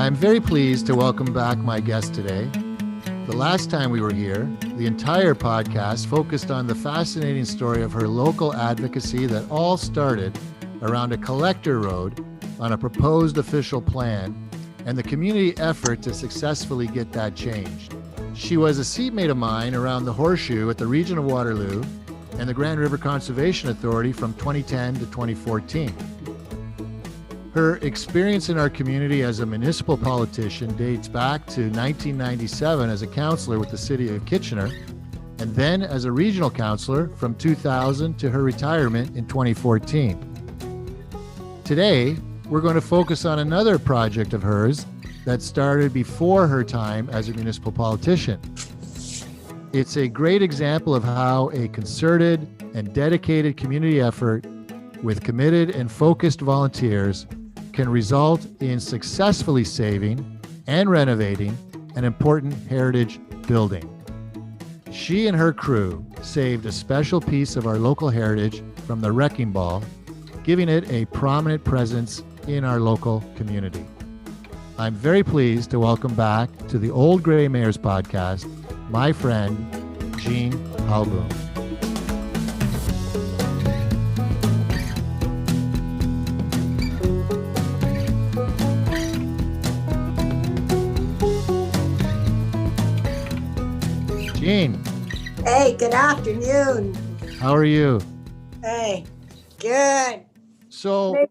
I'm very pleased to welcome back my guest today. The last time we were here, the entire podcast focused on the fascinating story of her local advocacy that all started around a collector road on a proposed official plan and the community effort to successfully get that changed. She was a seatmate of mine around the Horseshoe at the region of Waterloo and the Grand River Conservation Authority from 2010 to 2014. Her experience in our community as a municipal politician dates back to 1997 as a councillor with the City of Kitchener, and then as a regional councillor from 2000 to her retirement in 2014. Today, we're going to focus on another project of hers that started before her time as a municipal politician. It's a great example of how a concerted and dedicated community effort with committed and focused volunteers can result in successfully saving and renovating an important heritage building. She and her crew saved a special piece of our local heritage from the wrecking ball, giving it a prominent presence in our local community. I'm very pleased to welcome back to the Old Grey Mayors podcast, my friend, Jean Haalboom. Jean. Hey, good afternoon. How are you? Hey, good. So, Maybe I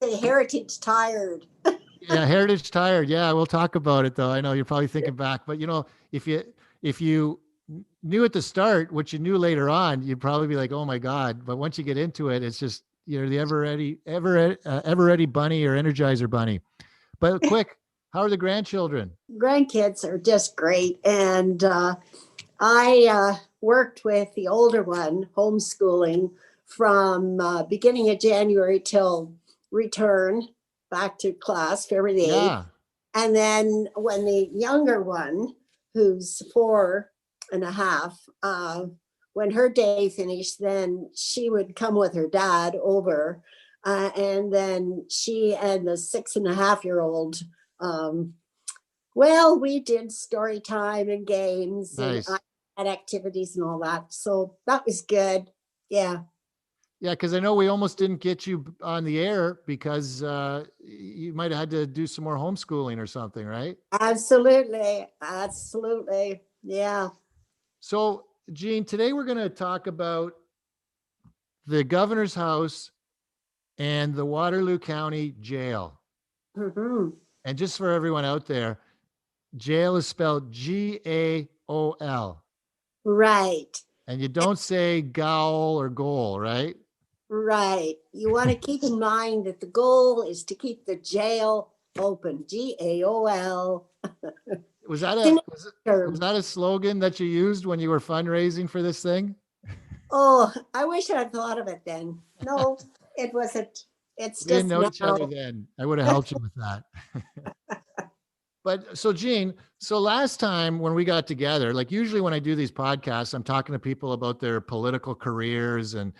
should say heritage tired. yeah, heritage tired. Yeah, we'll talk about it though. I know you're probably thinking back, but you know, if you knew at the start what you knew later on, you'd probably be like, "Oh my God!" But once you get into it, it's just you're the ever ready bunny or Energizer bunny. But quick, how are the grandchildren? Grandkids are just great. And I worked with the older one, homeschooling, from beginning of January till return back to class, February the 8th. Yeah. And then when the younger one, who's 4.5, when her day finished, then she would come with her dad over. And then she and the 6.5-year-old, well, we did story time and games. Nice. And I had activities and all that. So that was good. Yeah. Yeah, because I know we almost didn't get you on the air because you might have had to do some more homeschooling or something, right? Absolutely. Absolutely. Yeah. So, Jean, today we're going to talk about the governor's house and the Waterloo County Jail. Mm-hmm. And just for everyone out there, jail is spelled G-A-O-L. Right. And you don't say goal or goal, right? Right. You want to keep in mind that the goal is to keep the jail open. G-A-O-L. Was that a slogan that you used when you were fundraising for this thing? Oh, I wish I'd thought of it then. No, it wasn't. It's We just didn't know each now. other then. I would have helped you with that. But so Jean, so last time when we got together, like usually when I do these podcasts, I'm talking to people about their political careers and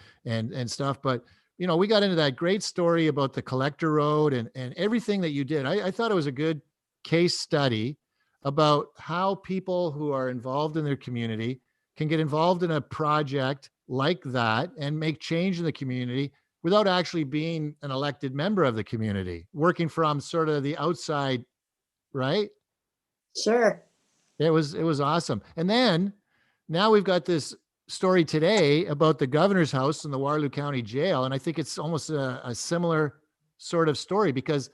stuff. But you know, we got into that great story about the collector road and everything that you did. I thought it was a good case study about how people who are involved in their community can get involved in a project like that and make change in the community without actually being an elected member of the community, working from sort of the outside. Right? Sure. It was awesome. And then now we've got this story today about the governor's house in the Waterloo County Jail. And I think it's almost a similar sort of story because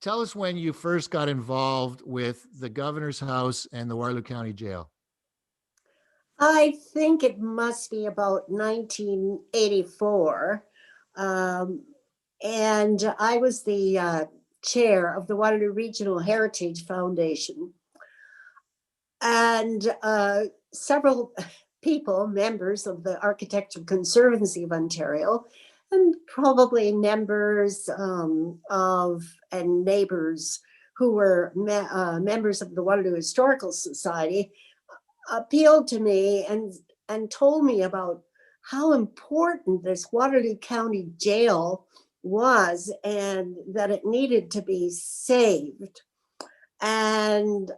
tell us when you first got involved with the governor's house and the Waterloo County Jail. I think it must be about 1984. And I was the chair of the Waterloo Regional Heritage Foundation. And several people, members of the Architectural Conservancy of Ontario, and probably members of and neighbors who were members of the Waterloo Historical Society, appealed to me and told me about how important this Waterloo County Jail was and that it needed to be saved. And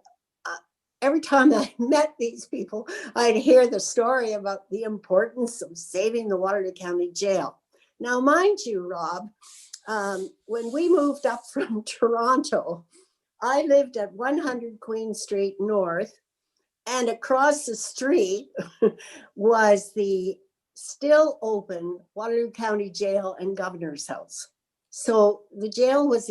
every time I met these people, I'd hear the story about the importance of saving the Waterloo County Jail. Now, mind you, Rob, when we moved up from Toronto, I lived at 100 Queen Street North, and across the street was the still open Waterloo County Jail and Governor's House. So the jail was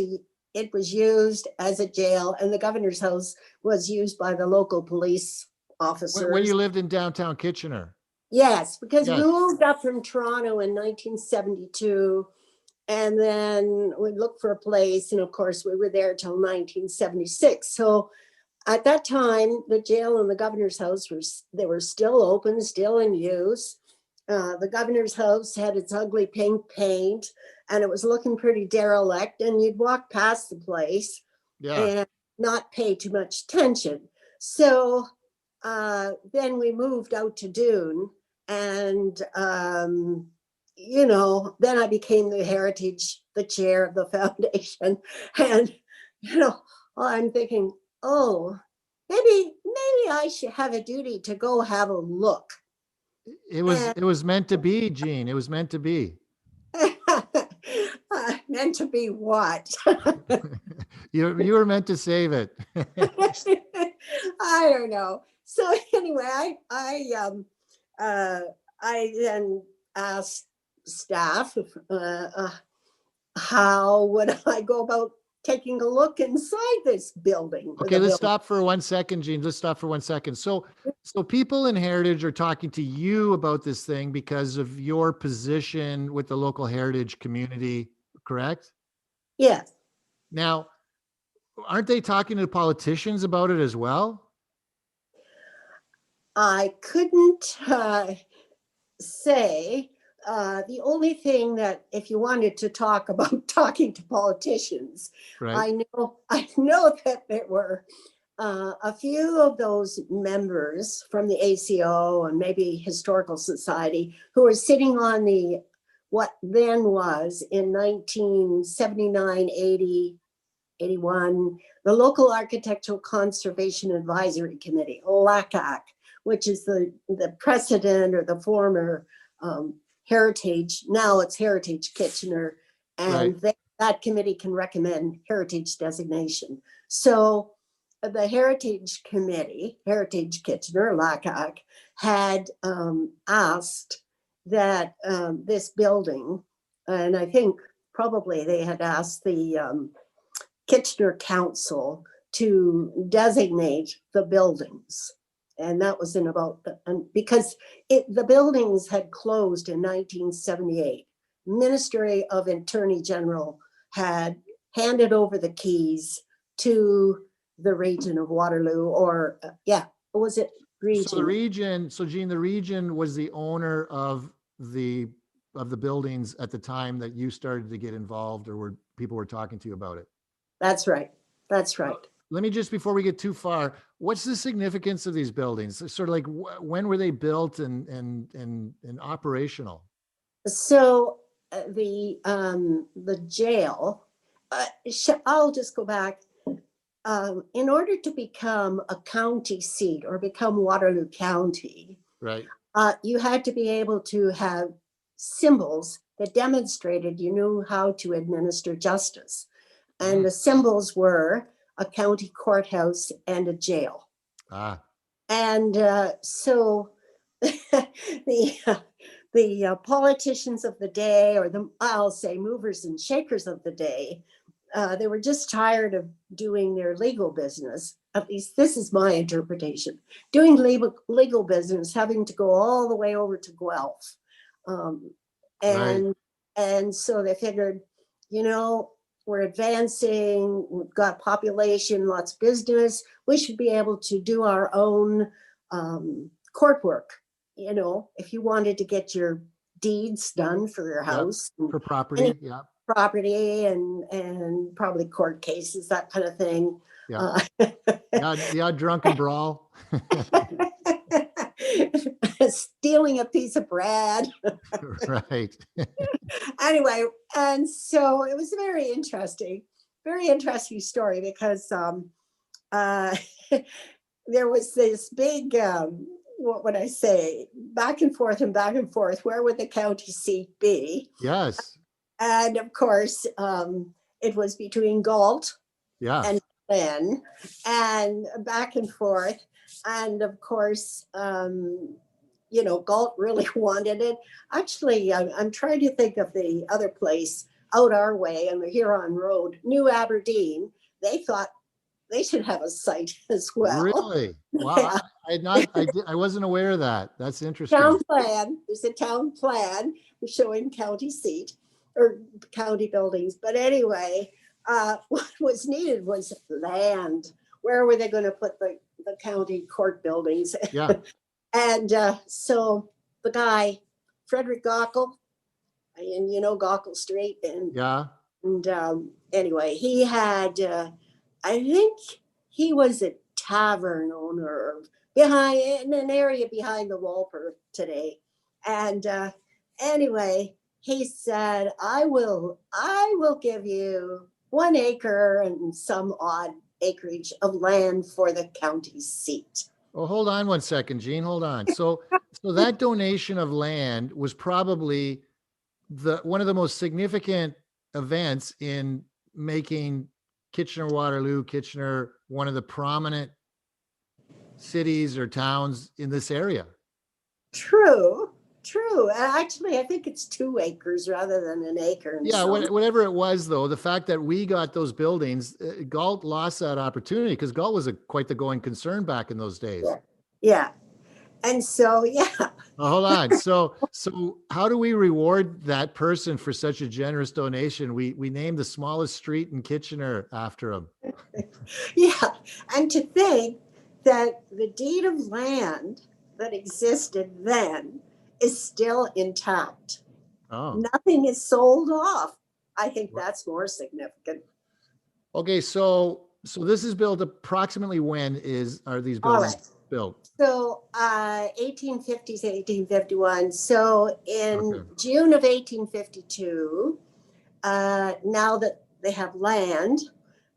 it was used as a jail, and the Governor's House was used by the local police officers. When you lived in downtown Kitchener? Yes, because Yes. we moved up from Toronto in 1972, and then we looked for a place, and of course we were there till 1976. So at that time, the jail and the Governor's House were still open, still in use. The Governor's House had its ugly pink paint, and it was looking pretty derelict, and you'd walk past the place and not pay too much attention. So then we moved out to Doon, and then I became the chair of the foundation. And I'm thinking, oh, maybe I should have a duty to go have a look. It was meant to be, Jean. It was meant to be. Meant to be what? You were meant to save it. I don't know. So anyway, I then asked staff, how would I go about taking a look inside this building? Okay, let's stop for 1 second, Jean. Let's stop for 1 second. So people in Heritage are talking to you about this thing because of your position with the local Heritage community, correct? Yes. Now, aren't they talking to politicians about it as well? I couldn't say. The only thing that, if you wanted to talk about talking to politicians, right. I know that there were a few of those members from the ACO and maybe Historical Society who were sitting on what then was in 1979, 80, 81, the Local Architectural Conservation Advisory Committee, LACAC, which is the precedent or the former Heritage. Now it's Heritage Kitchener, and right. That committee can recommend heritage designation. So the Heritage Committee, Heritage Kitchener, LACAC, had asked that this building, and I think probably they had asked the Kitchener Council to designate the buildings. And that was in about, because the buildings had closed in 1978. Ministry of Attorney General had handed over the keys to the region of Waterloo, or was it region? So Jean, the region was the owner of the buildings at the time that you started to get involved, or people were talking to you about it. That's right. That's right. Let me just, before we get too far, what's the significance of these buildings? Sort of like, when were they built and operational? So the jail, I'll just go back. In order to become a county seat or become Waterloo County, right, you had to be able to have symbols that demonstrated you knew how to administer justice. And the symbols were a county courthouse and a jail. And so the politicians of the day, or I'll say movers and shakers of the day, they were just tired of doing their legal business. At least this is my interpretation. Doing legal business, having to go all the way over to Guelph. And so they figured, we're advancing, we've got population, lots of business. We should be able to do our own court work. If you wanted to get your deeds done for your house. For property, property and probably court cases, that kind of thing. The odd drunken brawl. Stealing a piece of bread. Right. Anyway, and so it was a very interesting story, because uh, there was this big, what would I say, back and forth and back and forth. Where would the county seat be? Yes. And of course, it was between Galt Yeah. and Glen, and back and forth. And of course, Galt really wanted it. Actually, I'm trying to think of the other place out our way on the Huron Road, New Aberdeen. They thought they should have a site as well. Really? Wow. Yeah. I wasn't aware of that. That's interesting. Town plan. There's a town plan showing county seat or county buildings. But anyway, what was needed was land. Where were they going to put the county court buildings? Yeah. And so the guy, Frederick Gockel, and Gockel Street, Yeah. and anyway, he had, I think he was a tavern owner behind in an area behind the Walper today. And anyway, he said, I will give you 1 acre and some odd acreage of land for the county seat. Oh, hold on one second, Jean. Hold on. So that donation of land was probably one of the most significant events in making Kitchener one of the prominent cities or towns in this area. True. Actually, I think it's 2 acres rather than an acre. Yeah, whatever it was, though, the fact that we got those buildings, Galt lost that opportunity because Galt was quite the going concern back in those days. Yeah. And so, yeah. Oh, hold on. So how do we reward that person for such a generous donation? We named the smallest street in Kitchener after him. Yeah. And to think that the deed of land that existed then is still intact. Oh. Nothing is sold off. I think that's more significant. Okay, so this is built approximately when are these buildings built? So 1850s, 1851. So in June of 1852, now that they have land,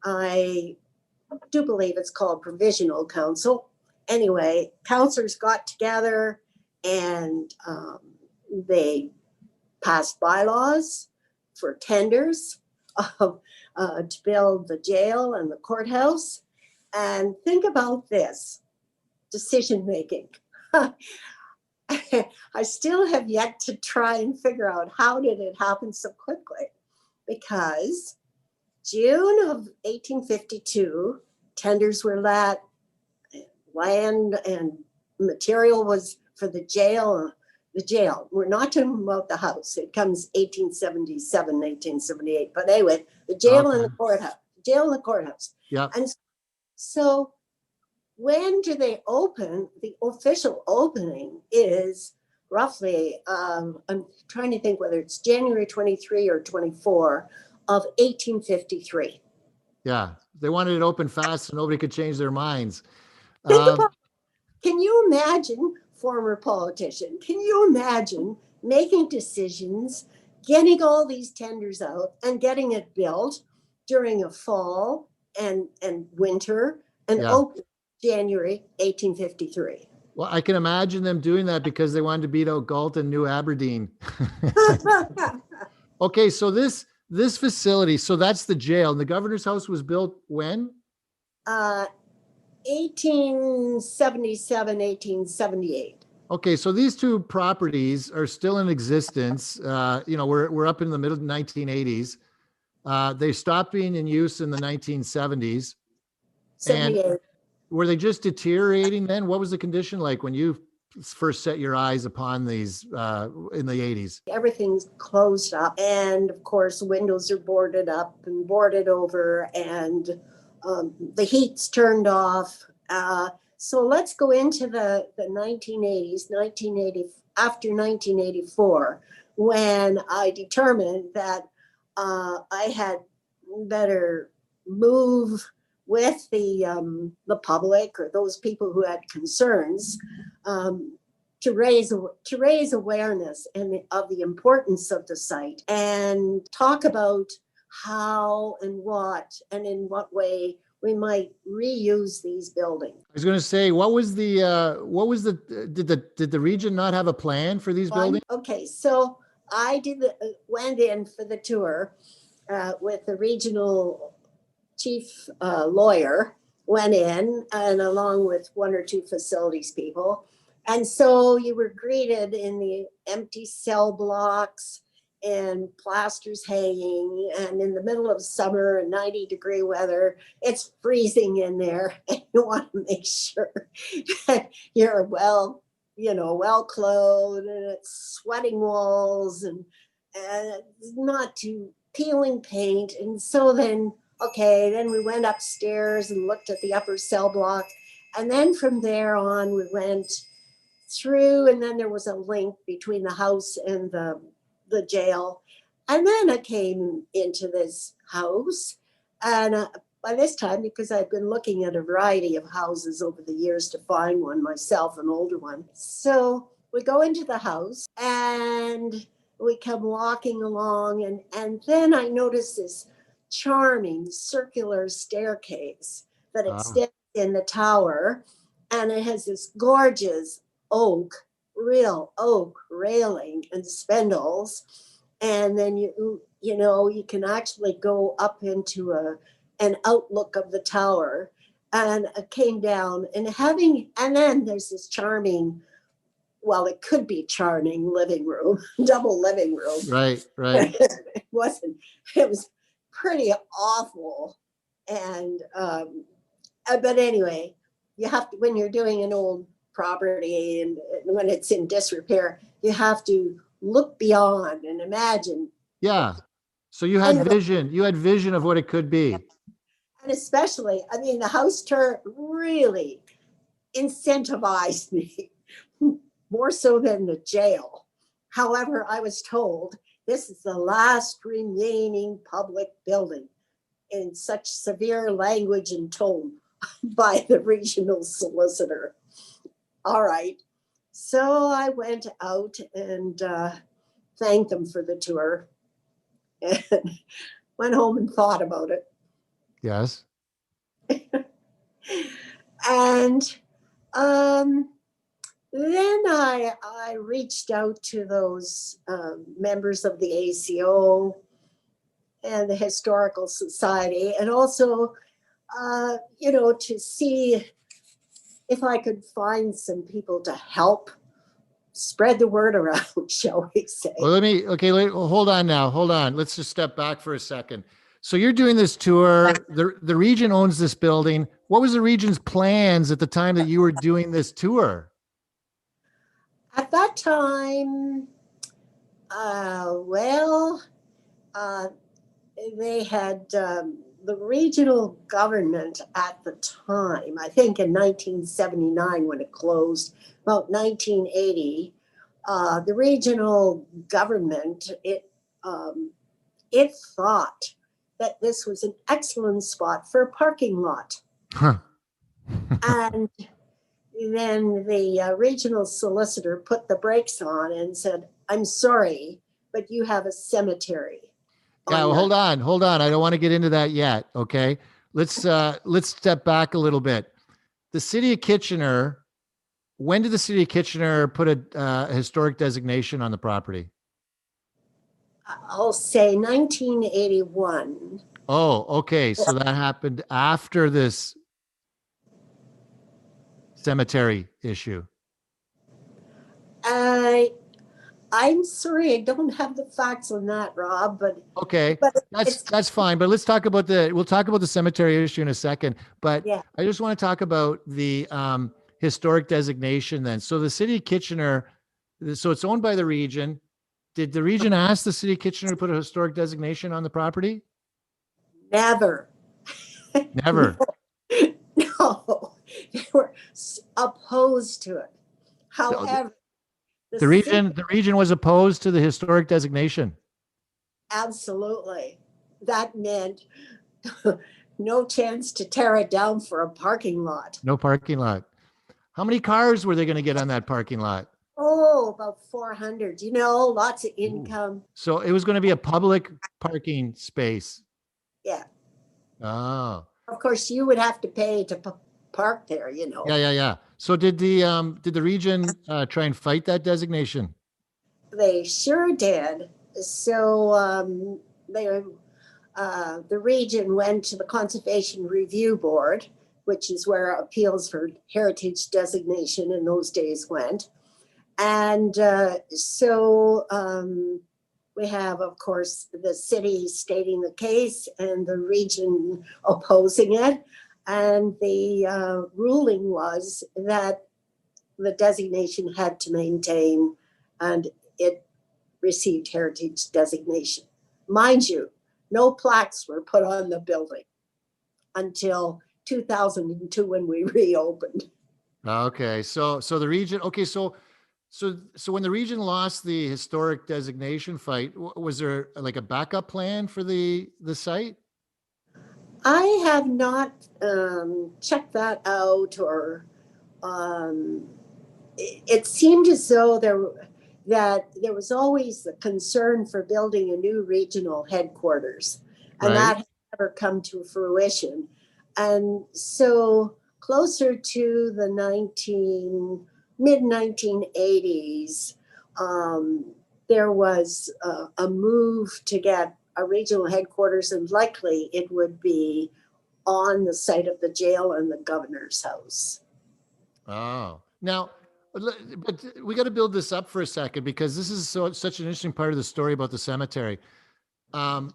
I do believe it's called Provisional Council. Anyway, councillors got together and they passed bylaws for tenders to build the jail and the courthouse. And think about this decision making. I still have yet to try and figure out how did it happen so quickly, because June of 1852, tenders were let, land and material was for the jail. The jail, we're not talking about the house. It comes 1877, 1878. But anyway, the jail and the courthouse. Yeah. And so when do they open? The official opening is roughly, I'm trying to think whether it's January 23 or 24 of 1853. Yeah, they wanted it open fast so nobody could change their minds. Can you imagine, former politician, can you imagine making decisions, getting all these tenders out and getting it built during a fall and winter and open January 1853? Well, I can imagine them doing that because they wanted to beat out Galt and New Aberdeen. Okay, so this facility, so that's the jail. And the governor's house was built when? 1877, 1878. Okay, so these two properties are still in existence. We're up in the middle 1980s. They stopped being in use in the 1970s. 78. And were they just deteriorating then? What was the condition like when you first set your eyes upon these in the 80s? Everything's closed up. And of course, windows are boarded up and boarded over, and the heat's turned off. So let's go into the 1980s, after 1984, when I determined that I had better move with the public or those people who had concerns to raise awareness of the importance of the site and talk about how and what and in what way we might reuse these buildings. I was going to say, did the region not have a plan for these buildings? Okay, so I went in for the tour with the regional chief lawyer, went in and along with one or two facilities people. And so you were greeted in the empty cell blocks and plasters hanging, and in the middle of summer and 90-degree weather, it's freezing in there, and you want to make sure that you're well clothed, and it's sweating walls and not too peeling paint. And so then we went upstairs and looked at the upper cell block, and then from there on we went through, and then there was a link between the house and the jail. And then I came into this house, and by this time, because I'd been looking at a variety of houses over the years to find one myself, an older one. So we go into the house and we come walking along, and then I notice this charming circular staircase that extends in the tower, and it has this gorgeous real oak railing and spindles, and then you can actually go up into an outlook of the tower. And I came down and then there's this charming, well, it could be charming living room, double living room. Right. It was pretty awful. And but anyway, you have to, when you're doing an old property and when it's in disrepair, you have to look beyond and imagine. Yeah. So you had vision of what it could be. And especially, the house tour really incentivized me more so than the jail. However, I was told this is the last remaining public building in such severe language and tone by the regional solicitor. All right. So I went out and thanked them for the tour and went home and thought about it. Yes. And then I reached out to those members of the ACO and the Historical Society, and also, to see if I could find some people to help spread the word around, shall we say. Well, hold on now. Hold on. Let's just step back for a second. So you're doing this tour. The region owns this building. What was the region's plans at the time that you were doing this tour? At that time, they had the regional government at the time, I think in 1979 when it closed, about 1980, the regional government, it thought that this was an excellent spot for a parking lot. Huh. And then the regional solicitor put the brakes on and said, I'm sorry, but you have a cemetery. Yeah, well, hold on. I don't want to get into that yet. Okay. Let's step back a little bit. The city of Kitchener, when did the city of Kitchener put a historic designation on the property? I'll say 1981. Oh, okay. So that happened after this cemetery issue. I'm sorry, I don't have the facts on that, Rob, but okay, that's fine. But we'll talk about the cemetery issue in a second. But yeah. I just want to talk about the historic designation then. So the city of Kitchener, so it's owned by the region. Did the region ask the city of Kitchener to put a historic designation on the property? Never. Never. No, they were opposed to it. However, the region was opposed to the historic designation. Absolutely. That meant no chance to tear it down for a parking lot. No parking lot. How many cars were they going to get on that parking lot? Oh, about 400. Lots of income. Ooh. So it was going to be a public parking space. Yeah. Oh. Of course, you would have to pay to park there, Yeah. So did the region try and fight that designation? They sure did. So the region went to the Conservation Review Board, which is where appeals for heritage designation in those days went. And we have, of course, the city stating the case and the region opposing it. And the ruling was that the designation had to maintain, and it received heritage designation. Mind you, no plaques were put on the building until 2002 when we reopened. Okay, so the region. Okay, so when the region lost the historic designation fight, was there like a backup plan for the site? I have not checked that out, or it seemed as though there was always the concern for building a new regional headquarters, and Right. that has never come to fruition. And so closer to the mid 1980s, there was a move to get a regional headquarters, and likely it would be on the site of the jail and the governor's house. Oh, now, but we got to build this up for a second because this is such an interesting part of the story about the cemetery. Um,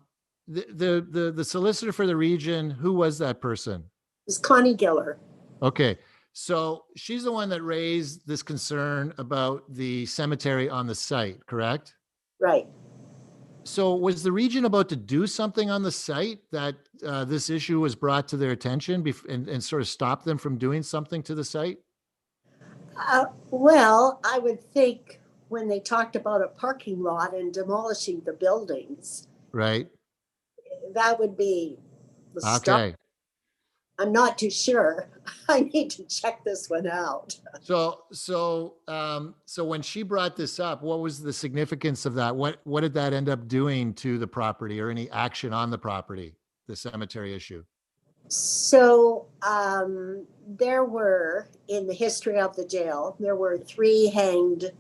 the solicitor for the region, who was that person? It was Connie Giller. Okay, so she's the one that raised this concern about the cemetery on the site, correct? Right. So was the region about to do something on the site that this issue was brought to their attention and sort of stop them from doing something to the site? Well, I would think when they talked about a parking lot and demolishing the buildings, Right. that would be the start. Okay. I'm not too sure. I need to check this one out. So when she brought this up, what was the significance of that? What did that end up doing to the property or any action on the property, the cemetery issue? So there were, in the history of the jail, there were 3 hanged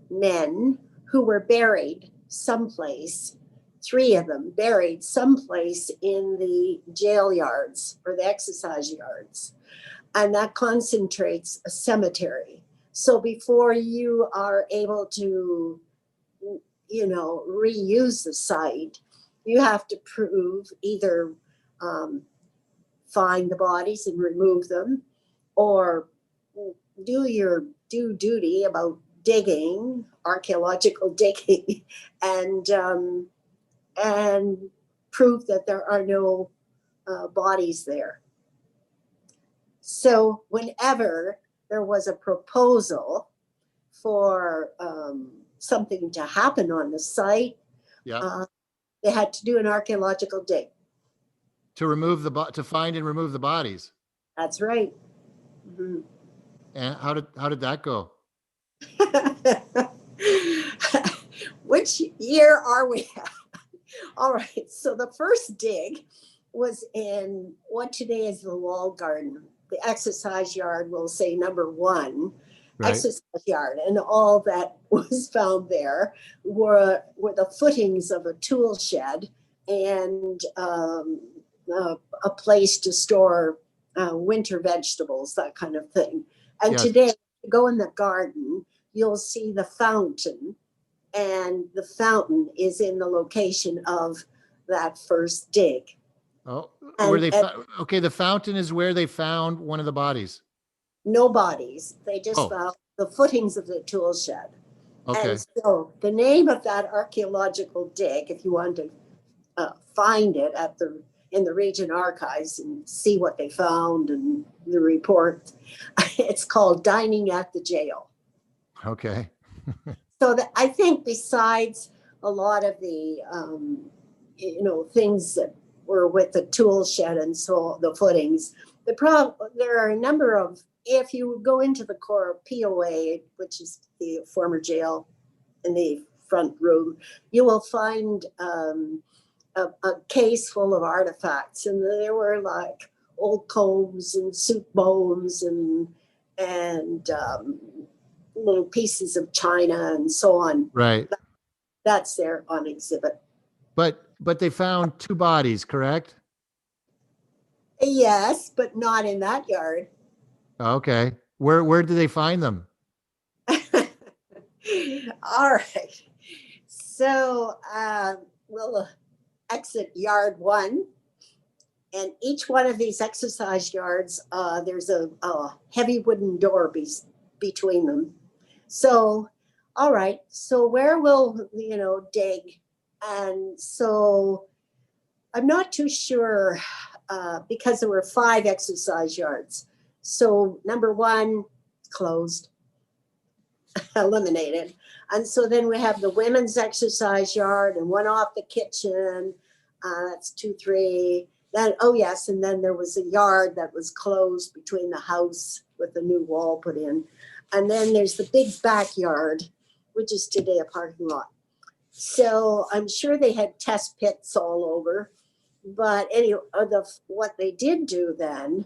men who were buried someplace, 3 of them buried someplace in the jail yards or the exercise yards. And that concentrates a cemetery. So before you are able to, reuse the site, you have to prove either find the bodies and remove them, or do your due duty about digging, archaeological digging, and prove that there are no bodies there. So whenever there was a proposal for something to happen on the site, they had to do an archaeological dig. To find and remove the bodies. That's right. Mm-hmm. And how did that go? Which year are we at? All right. So the first dig was in what today is the walled garden. The exercise yard, we'll say number 1, right. Exercise yard. And all that was found there were the footings of a tool shed and a place to store winter vegetables, that kind of thing. And today, if you go in the garden, you'll see the fountain, and the fountain is in the location of that first dig. Oh, the fountain is where they found one of the bodies. No bodies. They just found the footings of the tool shed. Okay. And so the name of that archaeological dig, if you want to find it in the region archives and see what they found and the report, it's called Dining at the Jail. Okay. So I think besides a lot of the things that were with the tool shed and so the footings, there are a number of, if you go into the core POA, which is the former jail in the front room, you will find a case full of artifacts, and there were like old combs and soup bones and little pieces of china and so on. Right. That's there on exhibit. But they found two bodies, correct? Yes, but not in that yard. Okay. Where did they find them? All right. So we'll exit yard one. And each one of these exercise yards, there's a heavy wooden door between them. So, all right. So where will, dig? And so I'm not too sure because there were 5 exercise yards. So number 1, closed, eliminated. And so then we have the women's exercise yard and one off the kitchen. That's 2, 3. Then, oh yes, and then there was a yard that was closed between the house with the new wall put in. And then there's the big backyard, which is today a parking lot. So I'm sure they had test pits all over. But anyway, what they did do then,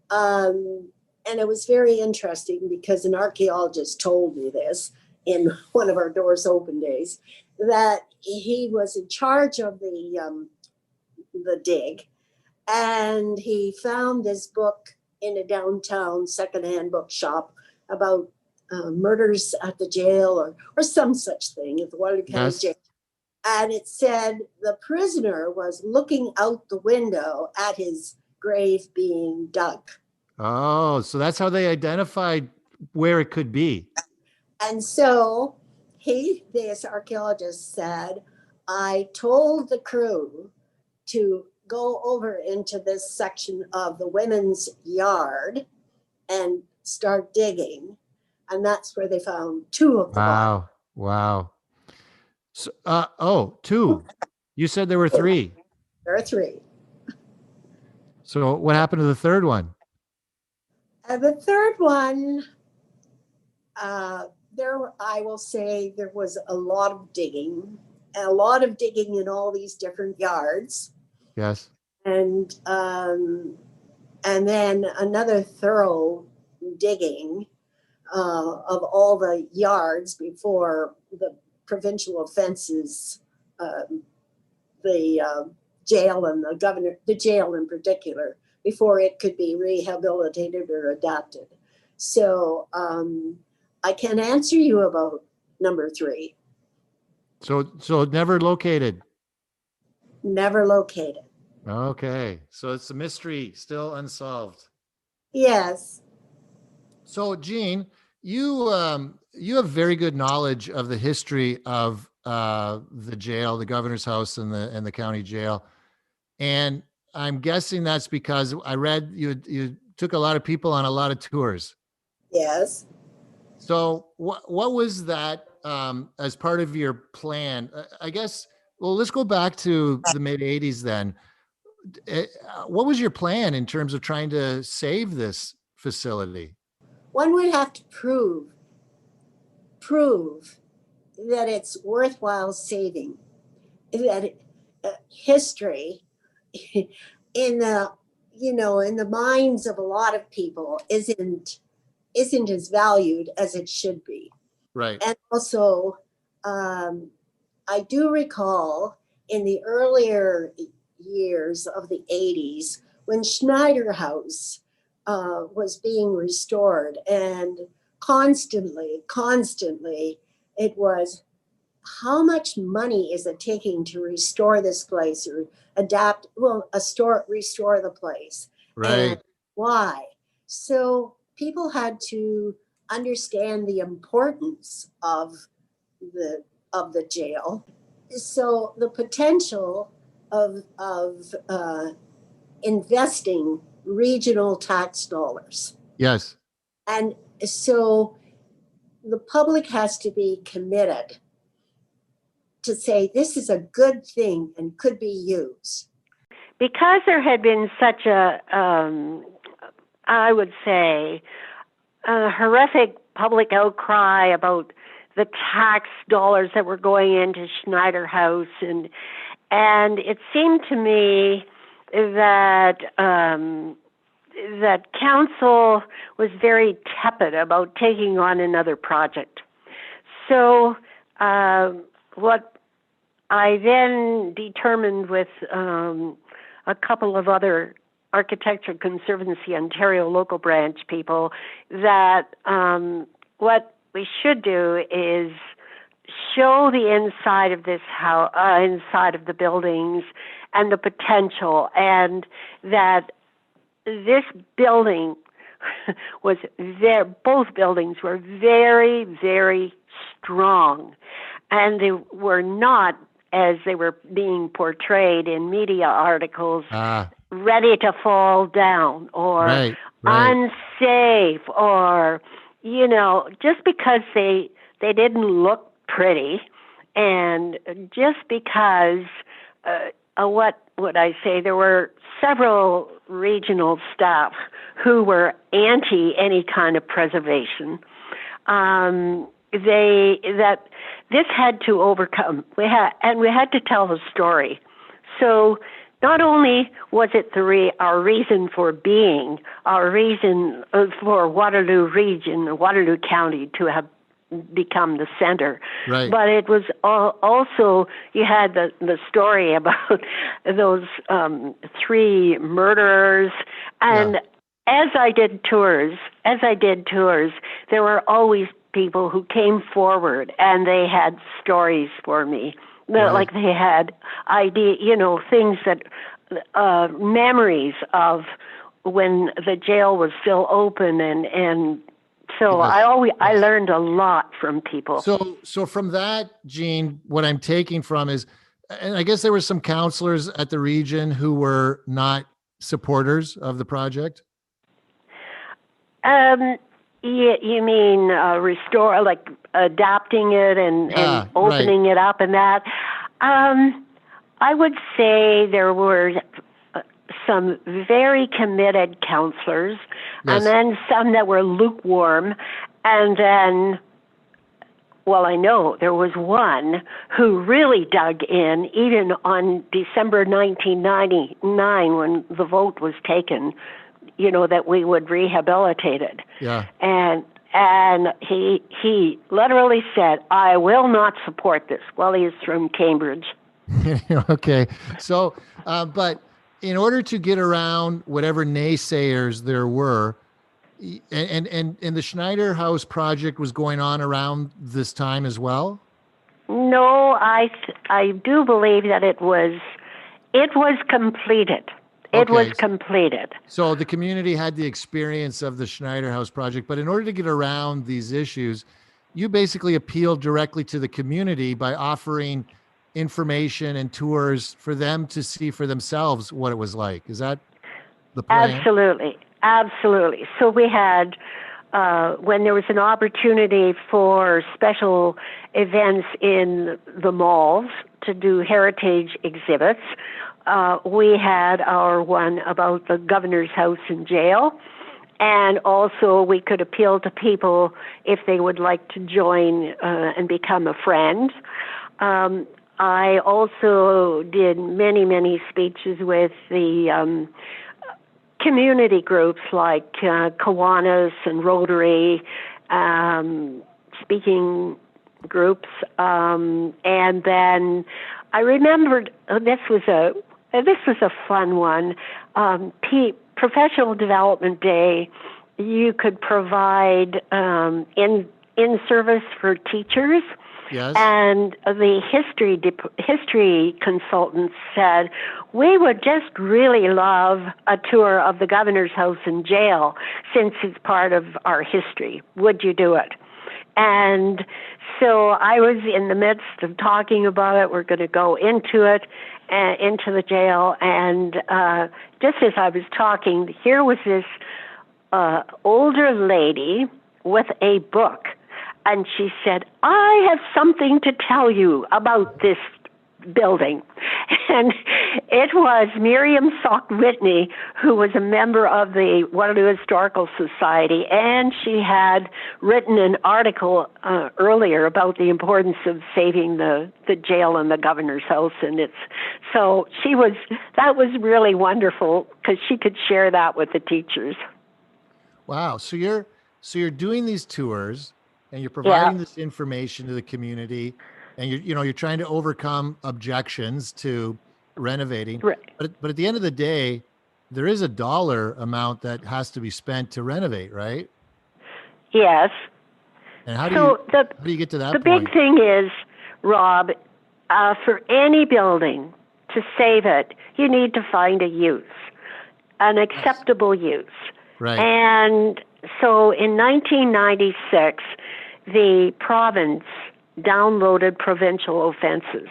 and it was very interesting because an archaeologist told me this in one of our doors open days, that he was in charge of the dig, and he found this book in a downtown secondhand bookshop about murders at the jail or some such thing at the Waterloo County Yes. jail. And it said the prisoner was looking out the window at his grave being dug. Oh, so that's how they identified where it could be. And so this archaeologist said, I told the crew to go over into this section of the women's yard and start digging. And that's where they found 2 of the bodies. Wow. So, 2. You said there were 3. There are 3. So what happened to the third one? And the third one, I will say there was a lot of digging, in all these different yards. Yes. And then another thorough digging of all the yards before the provincial offenses, the jail and the jail in particular, before it could be rehabilitated or adapted. So I can answer you about number 3. So never located. Never located. Okay. So it's a mystery still unsolved. Yes. So Jean, you have very good knowledge of the history of the jail, the governor's house and the county jail. And I'm guessing that's because I read you took a lot of people on a lot of tours. Yes. So what was that as part of your plan? I guess, well, let's go back to the mid 80s then. What was your plan in terms of trying to save this facility? One would have to prove that it's worthwhile saving, that history in the minds of a lot of people isn't as valued as it should be. Right. And also, I do recall in the earlier years of the 80s when Schneider House was being restored, and constantly it was, how much money is it taking to restore this place or restore the place? Right. And why? So people had to understand the importance of the jail. So the potential of investing regional tax dollars. Yes. And so the public has to be committed to say this is a good thing and could be used. Because there had been such I would say, a horrific public outcry about the tax dollars that were going into Schneider House, and it seemed to me that that council was very tepid about taking on another project. So what I then determined with a couple of other Architecture Conservancy Ontario local branch people that what we should do is show the inside of this house, inside of the buildings, and the potential, and that this building was there. Both buildings were very, very strong, and they were not, as they were being portrayed in media articles, ready to fall down or unsafe, or just because they didn't look pretty, and just because what would I say? There were several regional staff who were anti any kind of preservation. This had to overcome. We had to tell the story. So not only was it our reason for being, our reason for Waterloo region, Waterloo County to have become the center, but it was also, you had the story about those 3 murderers, and as I did tours, there were always people who came forward and they had stories for me. Like they had things that, memories of when the jail was still open, and so I learned a lot from people. So from that, Jean, what I'm taking from is, and I guess there were some counselors at the region who were not supporters of the project. You mean restore, like adapting it and opening it up and that? I would say there were some very committed counselors, and then some that were lukewarm, and then, well, I know there was one who really dug in, even on December 1999 when the vote was taken, that we would rehabilitate it. Yeah. And he literally said, "I will not support this." Well, he is from Cambridge. Okay. So, but in order to get around whatever naysayers there were, and the Schneider House project was going on around this time as well? No, I do believe that it was completed. It was completed. So the community had the experience of the Schneider House project, but in order to get around these issues, you basically appealed directly to the community by offering information and tours for them to see for themselves what it was like. Is that the plan? Absolutely. So we had, when there was an opportunity for special events in the malls to do heritage exhibits, we had our one about the governor's house and jail. And also we could appeal to people if they would like to join and become a friend. I also did many, many speeches with the community groups like Kiwanis and Rotary, speaking groups. And then I remembered this was a fun one. Professional Development Day, you could provide in-service for teachers. Yes. And the history consultant said, "We would just really love a tour of the governor's house and jail since it's part of our history. Would you do it?" And so I was in the midst of talking about it. We're going to go into it, into the jail. And just as I was talking, here was this older lady with a book. And she said, "I have something to tell you about this building. And it was Miriam Sock Whitney, who was a member of the Waterloo Historical Society, and she had written an article earlier about the importance of saving the jail and the governor's house. And that was really wonderful because she could share that with the teachers. Wow. So you're doing these tours and you're providing this information to the community, and you're trying to overcome objections to renovating. Right. But at the end of the day, there is a dollar amount that has to be spent to renovate, right? Yes. And how do you get to that point? The point? big thing is, Rob, for any building, to save it, you need to find a use, an acceptable use. Right. And so in 1996, the province downloaded provincial offenses.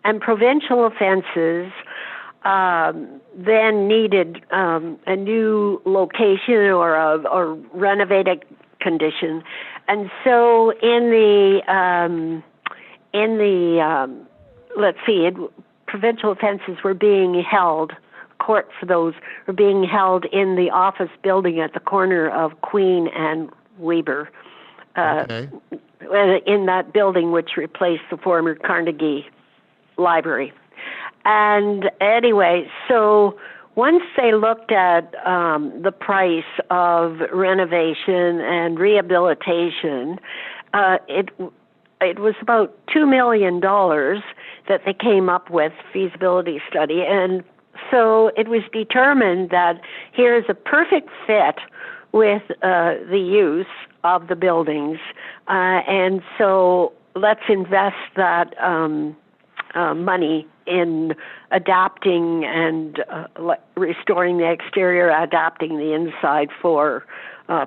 And provincial offenses then needed a new location or a renovated condition. And so provincial offenses were being held, court for those were being held in the office building at the corner of Queen and Weber. In that building which replaced the former Carnegie Library. And anyway, so once they looked at the price of renovation and rehabilitation, it was about $2 million that they came up with, feasibility study. And so it was determined that here's a perfect fit with the use of the buildings. And so let's invest that money in adapting and restoring the exterior, adapting the inside for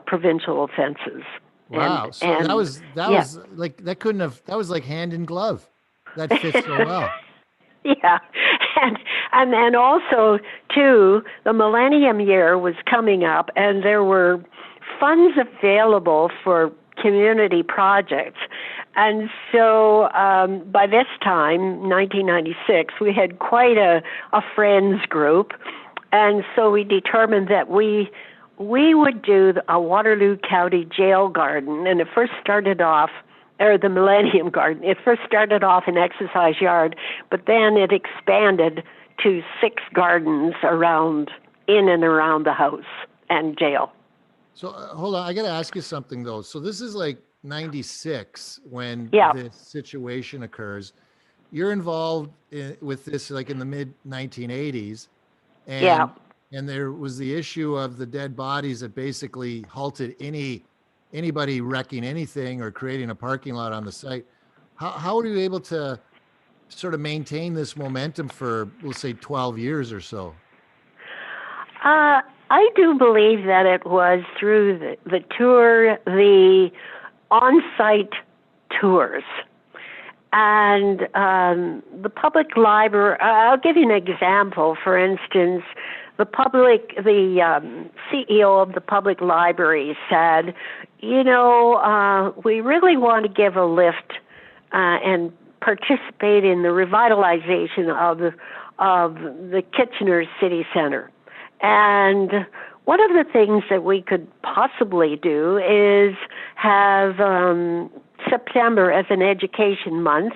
provincial offenses. Wow. So that was like hand in glove. That fits so well. Yeah. And then also, too, the millennium year was coming up, and there were funds available for community projects. And so by this time, 1996, we had quite a friends group. And so we determined that we would do a Waterloo County jail garden. And it first started off, or the Millennium Garden. It first started off in exercise yard, but then it expanded to 6 gardens in and around the house and jail. So hold on, I got to ask you something though. So this is like 96 when this situation occurs. You're involved with this like in the mid 1980s, and there was the issue of the dead bodies that basically halted anybody wrecking anything or creating a parking lot on the site. How were you able to sort of maintain this momentum for, let's say, 12 years or so? I do believe that it was through the tour, the on-site tours. And the public library, I'll give you an example. For instance, the CEO of the public library said, we really want to give a lift and participate in the revitalization of the Kitchener City Center. And one of the things that we could possibly do is have September as an education month.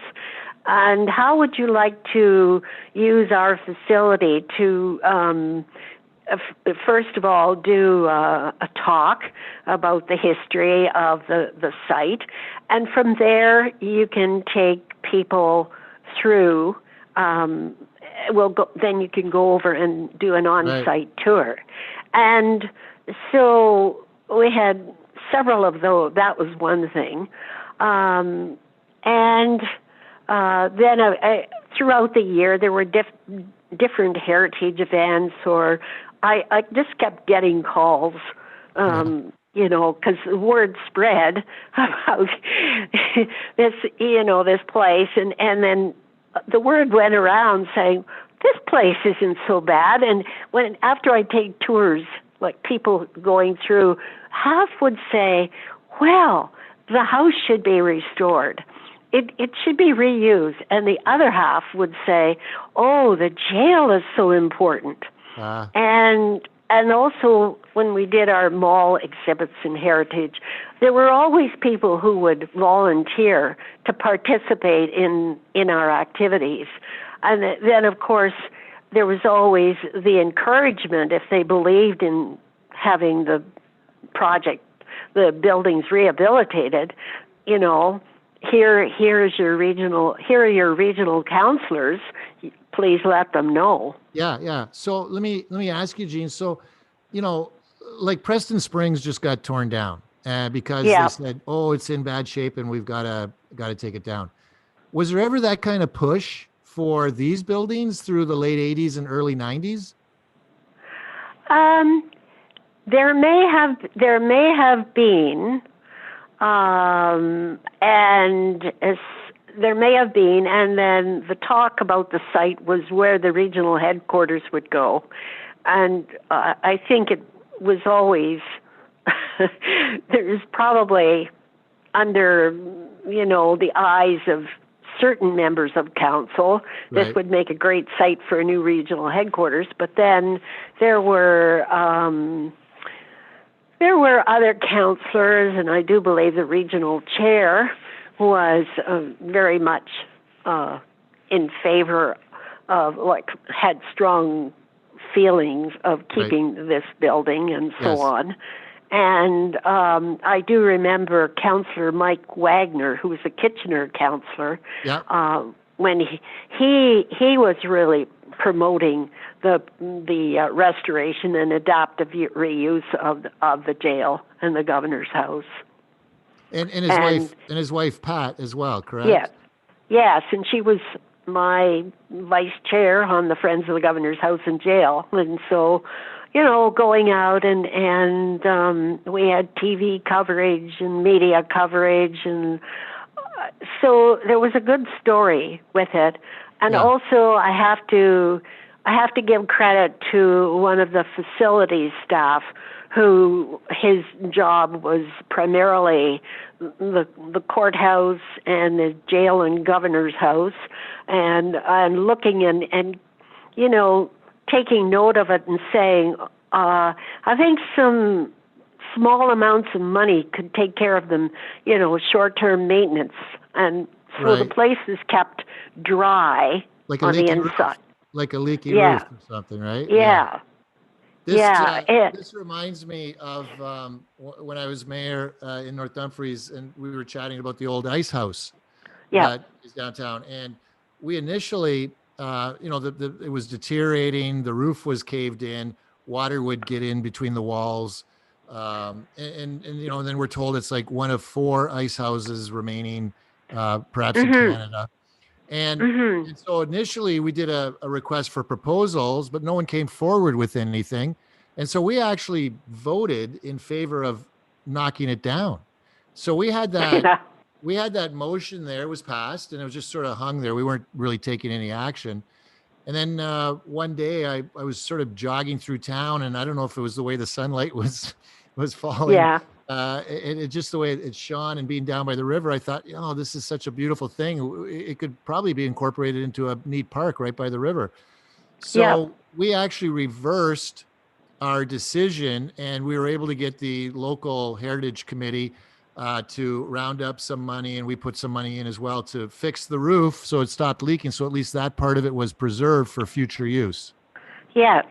And how would you like to use our facility to, first of all, do a talk about the history of the site? And from there, you can take people through. Then you can go over and do an on-site tour. And so we had several of those. That was one thing. And then throughout the year, there were different heritage events, or I just kept getting calls, because the word spread about this place. And then the word went around saying, this place isn't so bad. And after I take tours, like people going through, half would say, well, the house should be restored. it should be reused. And the other half would say, oh, the jail is so important. And also, when we did our mall exhibits in Heritage, there were always people who would volunteer to participate in our activities. And then, of course, there was always the encouragement, if they believed in having the buildings rehabilitated, here are your regional counselors. Please let them know. Yeah. So let me ask you, Jean. So, like Preston Springs just got torn down because they said, "Oh, it's in bad shape, and we've got to take it down." Was there ever that kind of push for these buildings through the late '80s and early '90s? There may have been, there may have been, and then the talk about the site was where the regional headquarters would go. And I think it was always, there's probably under, the eyes of certain members of council, this would make a great site for a new regional headquarters. But then there were other councillors, and I do believe the regional chair was very much in favor of, had strong feelings of keeping this building and so on. And I do remember Councillor Mike Wagner, who was a Kitchener councillor, when he was really promoting the restoration and adaptive reuse of the jail and the governor's house. And his wife Pat as well, correct? Yeah. Yes, and she was my vice chair on the Friends of the Governor's House and Jail. And so, going out and we had TV coverage and media coverage, and so there was a good story with it. And also I have to give credit to one of the facilities staff who his job was primarily the courthouse and the jail and governor's house, and looking and taking note of it and saying, I think some small amounts of money could take care of them, short-term maintenance. And so the place is kept dry on the inside. Like a leaky roof or something, right? Yeah. This reminds me of when I was mayor in North Dumfries, and we were chatting about the old ice house that is downtown. And we initially, it was deteriorating. The roof was caved in. Water would get in between the walls. And then we're told it's like one of 4 ice houses remaining, perhaps in Canada. And so initially we did a request for proposals, but no one came forward with anything. And so we actually voted in favor of knocking it down. So we had that motion there, it was passed, and it was just sort of hung there. We weren't really taking any action. And then one day I was sort of jogging through town, and I don't know if it was the way the sunlight was falling. Yeah. It just the way it shone, and being down by the river, I thought, this is such a beautiful thing. It could probably be incorporated into a neat park right by the river. So we actually reversed our decision, and we were able to get the local heritage committee to round up some money, and we put some money in as well to fix the roof so it stopped leaking. So at least that part of it was preserved for future use. Yeah,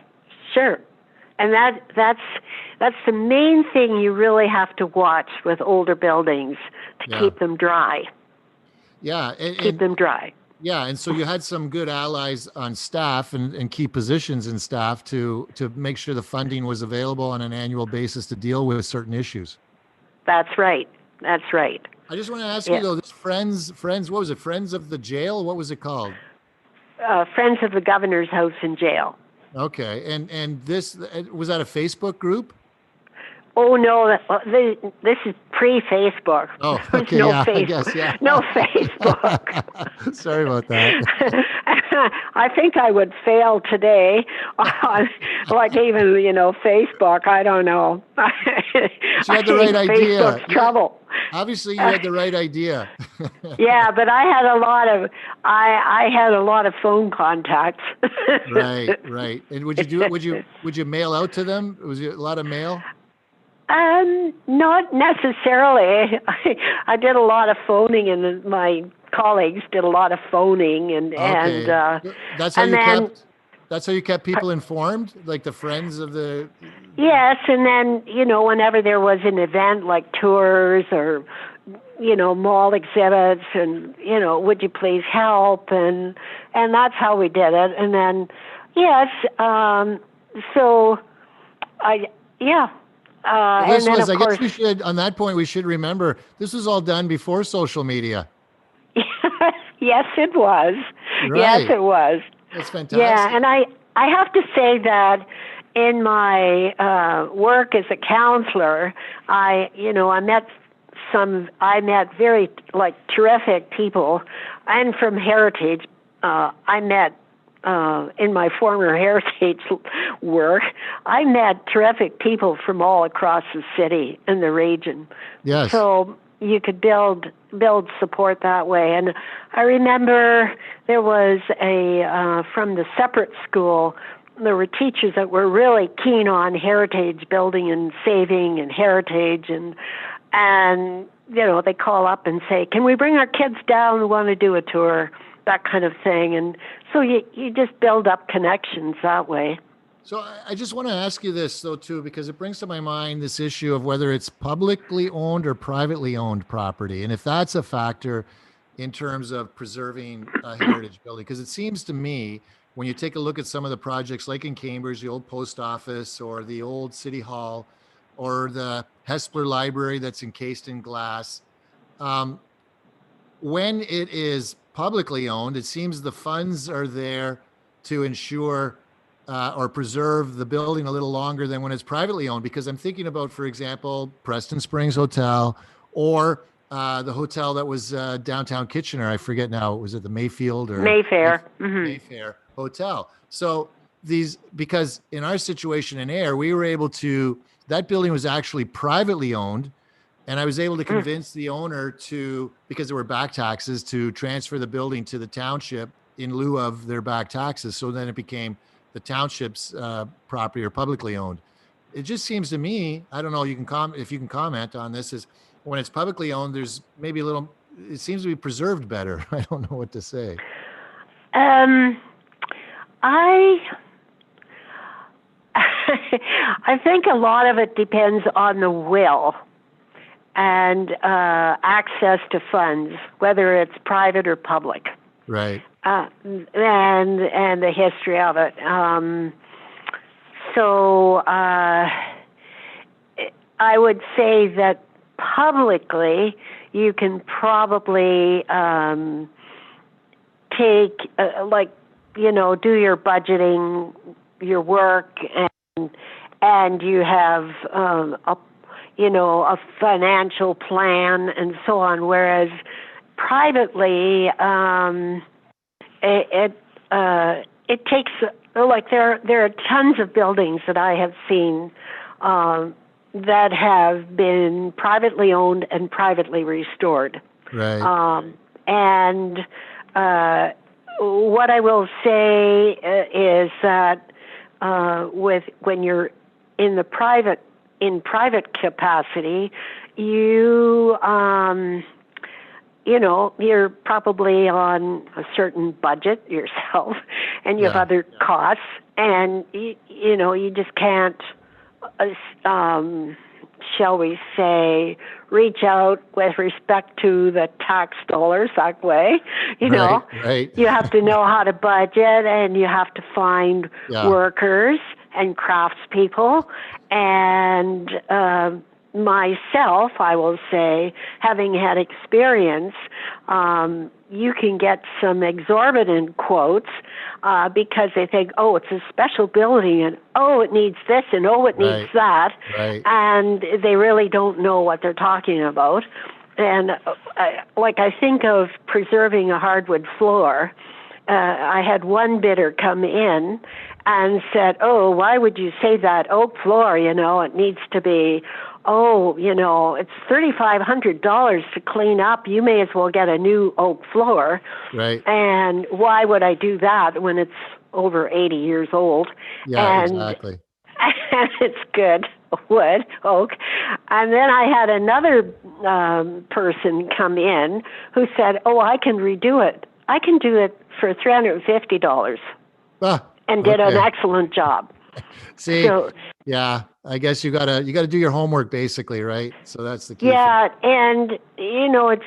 sure. And that's the main thing you really have to watch with older buildings, to keep them dry. Yeah. Keep them dry. Yeah. And so you had some good allies on staff and key positions in staff to make sure the funding was available on an annual basis to deal with certain issues. That's right. That's right. I just want to ask you though, this Friends, what was it? Friends of the Jail? What was it called? Friends of the Governor's House and Jail. Okay, and this, was that a Facebook group? Oh no, this is pre-Facebook. Oh, okay, no Facebook. I guess, no Facebook. Sorry about that. I think I would fail today on, even Facebook. I don't know. She had the right idea. Facebook's trouble. Obviously, you had the right idea. Yeah, but I had a lot of phone contacts. Right, right. And would you do it? Would you mail out to them? Was it a lot of mail? Not necessarily. I did a lot of phoning, and my colleagues did a lot of phoning, Okay. That's how and you then kept people informed, like the friends of the. yes, and then whenever there was an event like tours or mall exhibits, and would you please help, and that's how we did it. And then yes, so I yeah. Well, And then, of I course, guess we should, on that point, we should remember this was all done before social media. yes, it was. Yes, Right. it was. That's Yeah, fantastic. and I have to say that in my work as a counselor, I met very terrific people, and from Heritage, I met in my former Heritage work, I met terrific people from all across the city and the region. Yes. So you could build support that way. And I remember there was from the separate school, there were teachers that were really keen on heritage building and saving and heritage, and they call up and say, "Can we bring our kids down? We want to do a tour," that kind of thing. And so you just build up connections that way. So I just want to ask you this, though, too, because it brings to my mind this issue of whether it's publicly owned or privately owned property, and if that's a factor in terms of preserving a heritage building. Because it seems to me, when you take a look at some of the projects, like in Cambridge, the old post office or the old city hall or the Hespeler Library that's encased in glass, when it is publicly owned, it seems the funds are there to ensure or preserve the building a little longer than when it's privately owned. Because I'm thinking about, for example, Preston Springs Hotel or the hotel that was downtown Kitchener. I forget now. Was it the Mayfield or Mayfair? Mm-hmm. Mayfair Hotel? So because in our situation in Ayr, we were able to, that building was actually privately owned. And I was able to convince the owner because there were back taxes, to transfer the building to the township in lieu of their back taxes. So then it became the township's property or publicly owned. It just seems to me, I don't know, if you can comment on this, is when it's publicly owned, there's maybe it seems to be preserved better. I don't know what to say. I think a lot of it depends on the will and access to funds, whether it's private or public. Right. And the history of it. So I would say that publicly you can probably take do your budgeting, your work, and you have a financial plan and so on. Whereas privately, it takes there are tons of buildings that I have seen that have been privately owned and privately restored. Right. And what I will say is that when you're in private capacity, you're probably on a certain budget yourself, and you have other costs, and you just can't, shall we say, reach out with respect to the tax dollars that way. Right. You have to know how to budget, and you have to find workers and craftspeople, and myself, I will say, having had experience, you can get some exorbitant quotes because they think, oh, it's a special building, and oh, it needs this, and oh, it needs that, and they really don't know what they're talking about. And I think of preserving a hardwood floor. I had one bidder come in and said, oh, why would you say that oak floor, it needs to be oh, it's $3,500 to clean up. You may as well get a new oak floor. Right. And why would I do that when it's over 80 years old? Yeah, And, exactly. and it's good wood, oak. And then I had another person come in who said, oh, I can redo it. I can do it for $350 and did an excellent job. See, so, yeah, I guess you gotta do your homework basically, right? So that's the key. Yeah, and it's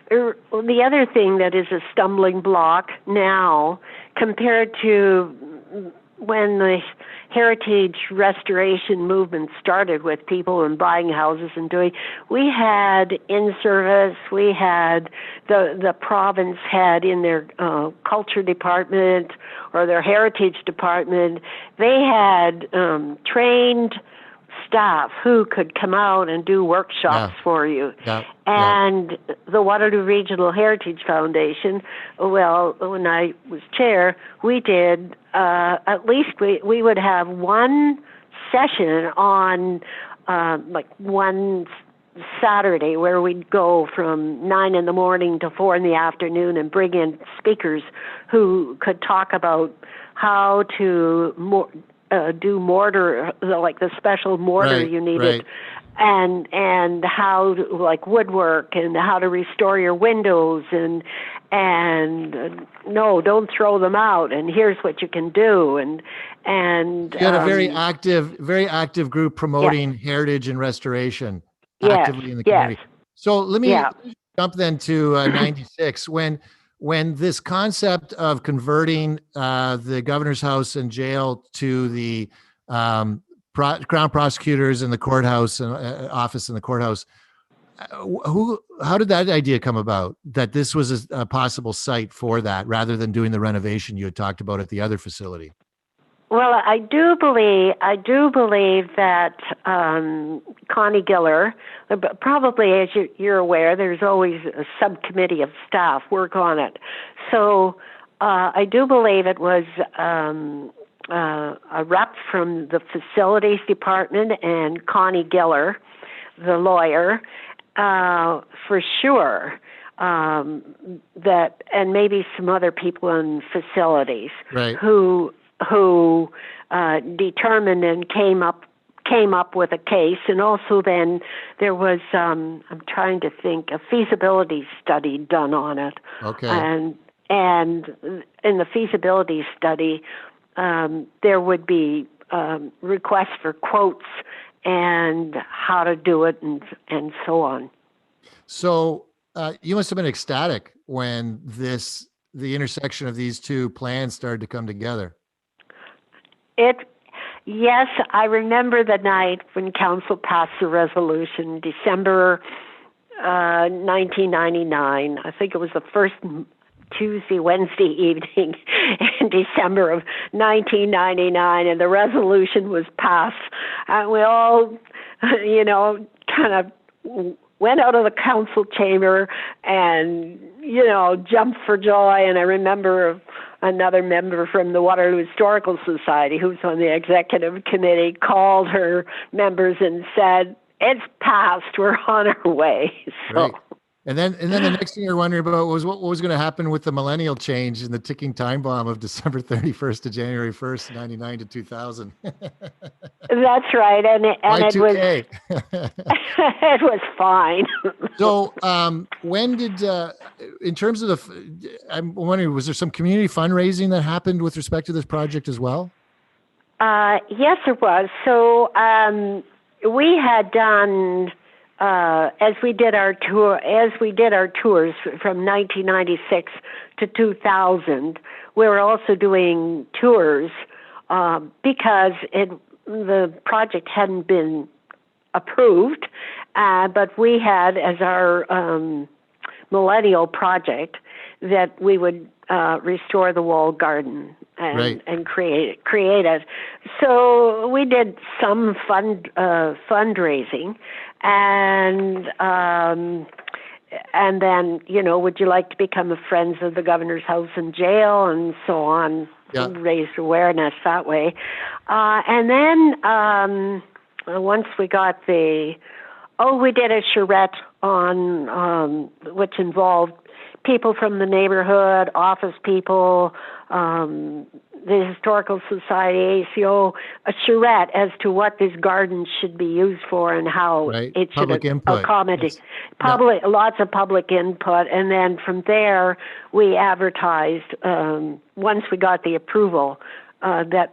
the other thing that is a stumbling block now compared to when the heritage restoration movement started with people and buying houses and doing. We had in service. We had the province had in their culture department or their heritage department. They had trained staff who could come out and do workshops for you. And the Waterloo Regional Heritage Foundation, well, when I was chair, we did, at least we would have one session on like one Saturday where we'd go from 9 in the morning to 4 in the afternoon and bring in speakers who could talk about how to do mortar, like the special mortar you needed, and how to, like woodwork and how to restore your windows and no, don't throw them out, and here's what you can do, and you had a very active group promoting heritage and restoration actively in the community. So let me jump then to 96 when this concept of converting the governor's house and jail to the Crown prosecutors and the courthouse and office in the courthouse, how did that idea come about? That this was a possible site for that, rather than doing the renovation you had talked about at the other facility? Well, I do believe that Connie Giller, probably as you're aware, there's always a subcommittee of staff work on it. So I do believe it was a rep from the facilities department and Connie Giller, the lawyer, for sure. That, and maybe some other people in facilities who determined and came up with a case. And also then there was, I'm trying to think, a feasibility study done on it. Okay. And in the feasibility study, there would be requests for quotes and how to do it and so on. So you must have been ecstatic when the intersection of these two plans started to come together. Yes, I remember the night when council passed the resolution, December 1999. I think it was the first Wednesday evening in December of 1999, and the resolution was passed. And we all, kind of went out of the council chamber and, jumped for joy. And I remember another member from the Waterloo Historical Society, who's on the executive committee, called her members and said, "It's passed. We're on our way." So. Right. And then the next thing you're wondering about was what was going to happen with the millennial change and the ticking time bomb of December 31st to January 1st, 99 to 2000. That's right. And it was it was fine. So when did, in terms of I'm wondering, was there some community fundraising that happened with respect to this project as well? Yes, there was. So we had done, as we did our tours from 1996 to 2000, we were also doing tours because the project hadn't been approved, but we had as our millennial project that we would restore the walled garden and create it. So we did some fundraising, and then, would you like to become a Friends of the Governor's House and Jail, and so on, raised awareness that way. And then once we got the Oh, we did a charrette on, which involved people from the neighborhood, office people, the Historical Society, ACO, a charrette as to what this garden should be used for and how it should accommodate lots of public input. And then from there, we advertised, once we got the approval, that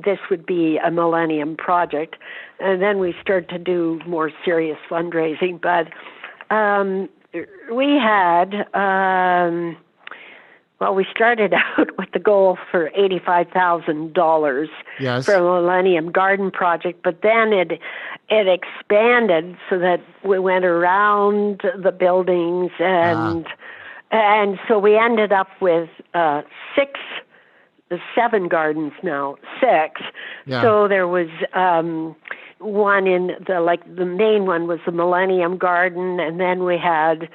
this would be a Millennium project. And then we started to do more serious fundraising. But we had, we started out with the goal for $85,000 for a Millennium Garden project, but then it expanded so that we went around the buildings, and so we ended up with 7 gardens now, 6. Yeah. So there was one in the main one was the Millennium Garden, and then we had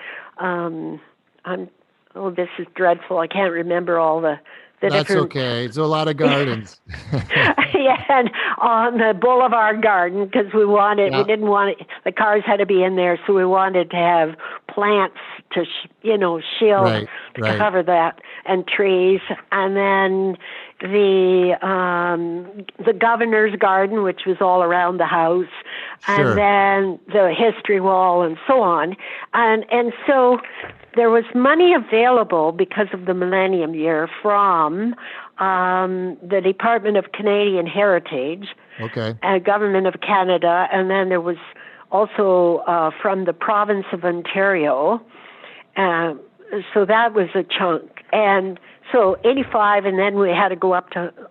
this is dreadful. I can't remember all the That's different... okay. It's a lot of gardens. Yeah, and on the Boulevard Garden, because we didn't want it, the cars had to be in there, so we wanted to have plants to, shield, to cover that, and trees. And then the Governor's Garden, which was all around the house, and then the history wall and so on. And so there was money available because of the Millennium Year from the Department of Canadian Heritage, Government of Canada, and then there was also from the province of Ontario. So that was a chunk. And so 85, and then we had to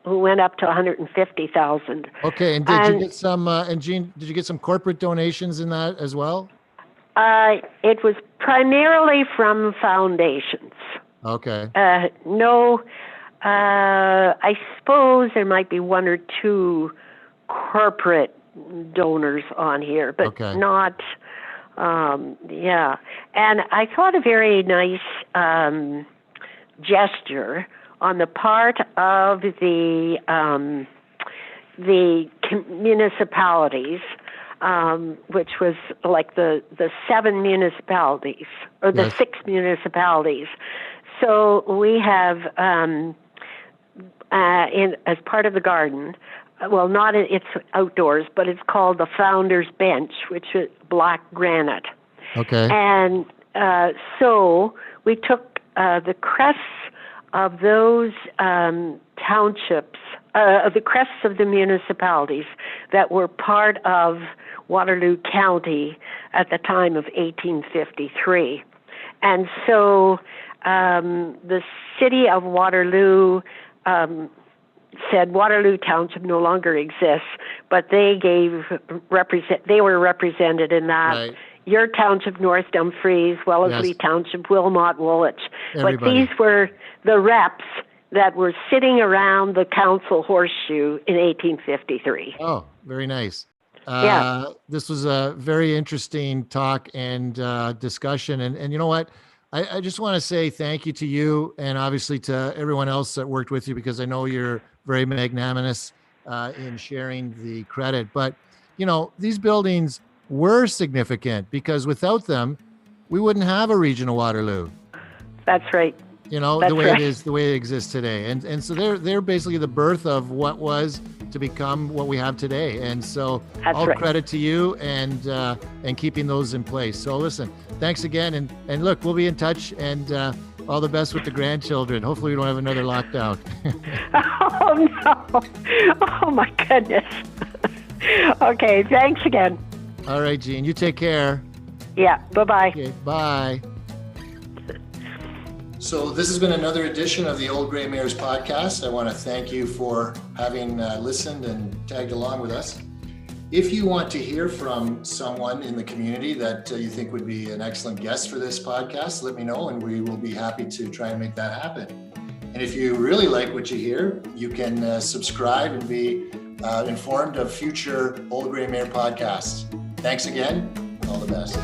we went up to 150,000. Okay, and did you get some, and Jean, did you get some corporate donations in that as well? It was primarily from foundations. Okay. No, I suppose there might be 1 or 2 corporate donors on here, but not, And I thought a very nice gesture on the part of the municipalities, which was like the 7 municipalities, or the 6 municipalities. So we have, as part of the garden, it's outdoors, but it's called the Founder's Bench, which is black granite. Okay. And so we took the crests of those townships, the crests of the municipalities that were part of Waterloo County at the time of 1853. And so the city of Waterloo said Waterloo Township no longer exists, but they were represented in that. Right. Your township, North Dumfries, Wellesley Township, Wilmot, Woolwich. But these were the reps that were sitting around the council horseshoe in 1853. Oh, very nice. This was a very interesting talk and discussion. And you know what? I just want to say thank you to you, and obviously to everyone else that worked with you, because I know you're very magnanimous in sharing the credit. But, these buildings were significant because without them, we wouldn't have a regional Waterloo. That's right. The way it is, the way it exists today. And so they're basically the birth of what was to become what we have today. And so credit to you and keeping those in place. So listen, thanks again. And look, we'll be in touch, and all the best with the grandchildren. Hopefully we don't have another lockdown. Oh, no. Oh, my goodness. Okay, thanks again. All right, Jean, you take care. Yeah, bye-bye. Okay, bye. So this has been another edition of the Old Grey Mares podcast. I want to thank you for having listened and tagged along with us. If you want to hear from someone in the community that you think would be an excellent guest for this podcast, let me know, and we will be happy to try and make that happen. And if you really like what you hear, you can subscribe and be informed of future Old Grey Mare podcasts. Thanks again. All the best.